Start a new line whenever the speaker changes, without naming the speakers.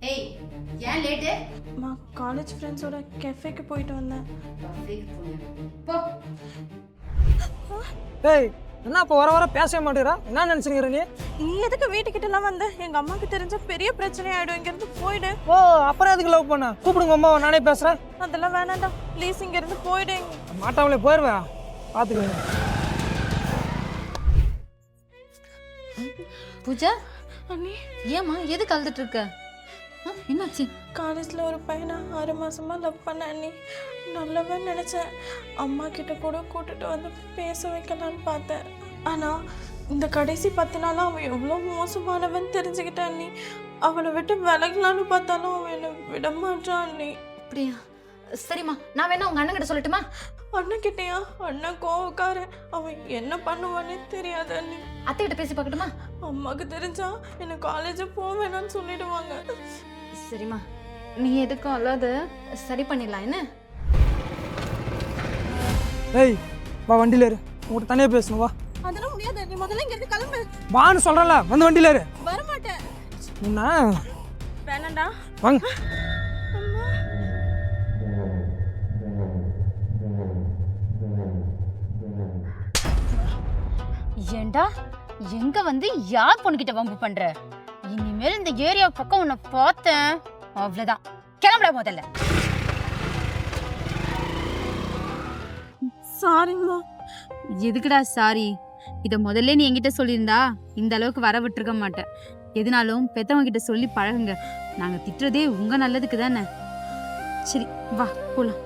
ஏய் ஏன் லேட்டு?
அம்மா காலேஜ் ஃப்ரெண்ட்ஸோட கெஃபேக்கு போயிட்டு வந்தேன்.
கஃபேக்கு போனியா? போ.
ஏய் என்ன இப்போ வர பேசவே மாட்டேங்கிறா? என்ன நினச்சிக்கிற நீ?
நீ எதுக்கு வீட்டுக்கிட்டலாம் வந்த? எங்கள் அம்மாவுக்கு தெரிஞ்ச பெரிய பிரச்சனை ஆகிடும். இங்கேருந்து போயிடு.
ஓ அப்புறம் எதுக்கு லவ் பண்ண? கூப்பிடுங்க அம்மாவை, நானே பேசுகிறேன்.
அதெல்லாம் வேணாண்டா ப்ளீஸ், இங்கேருந்து போயிடு.
மாட்டாமலே போயிடுவேன், பார்த்துக்கோங்க.
பூஜா,
அண்ணி
ஏம்மா எதுக்கு அழுதுட்டு இருக்க? என்னாச்சு?
காலேஜில் ஒரு பையனை 6 மாசமா லவ் பண்ண அண்ணி. நல்லவன் நினச்சேன். அம்மா கிட்ட கூட கூட்டிட்டு வந்து பேச வைக்கலான்னு பார்த்தேன். ஆனால் இந்த கடைசி 10 நாளாக அவன் எவ்வளோ மோசமானவன் தெரிஞ்சுக்கிட்டேன் அண்ணி. அவனை விட்டு விலகலான்னு பார்த்தாலும் அவன் என்னை விட மாட்டான் அண்ணி.
அப்படியா? சரிம்மா, நான் வேணா உங்க அண்ணன் கிட்ட சொல்லட்டுமா?
அண்ணன் கிட்டயா? அண்ணன் கோவக்காரன். அவன் என்ன பண்ணுவானே தெரியாது அண்ணி.
அத்தை கிட்ட பேசி பார்க்கட்டுமா?
அம்மாவுக்கு தெரிஞ்சா என்னை காலேஜ் போக வேணாம்னு சொல்லிடுவாங்க.
சரிம்மா, நீ எதுக்கும் அல்லாத சரி பண்ணிடலாம் என்ன?
ஏய் வா, வண்டியில் ஏறு, உங்கள்கிட்ட தனியாக பேசணும். வா.
அதெல்லாம் முடியாது. நீ முதல்ல இங்கிருந்து கிளம்பு.
வான்னு சொல்கிறேன்ல, வந்து வண்டியில் ஏறு.
வரமாட்டேன்.
என்ன
வேணாண்டா.
வாங்க.
அம்மா
ஏண்டா எங்க வந்து யார் பொண்ணுகிட்ட வம்பு பண்ற? இனிமேல் இந்த ஏரியா பக்கம் உன்னை பார்த்தேன் அவ்வளவுதான். கிளம்புடா முதல்ல.
சாரிம்மா.
எதுக்குடா சாரி? இத முதல்ல நீ என்கிட்ட சொல்லியிருந்தா இந்த அளவுக்கு வர விட்டுருக்க மாட்டேன். எதுனாலும் பெத்தவங்க கிட்ட சொல்லி பழகுங்க. நாங்க திட்டுறதே உங்க நல்லதுக்கு தானே. சரி வா போலாம்.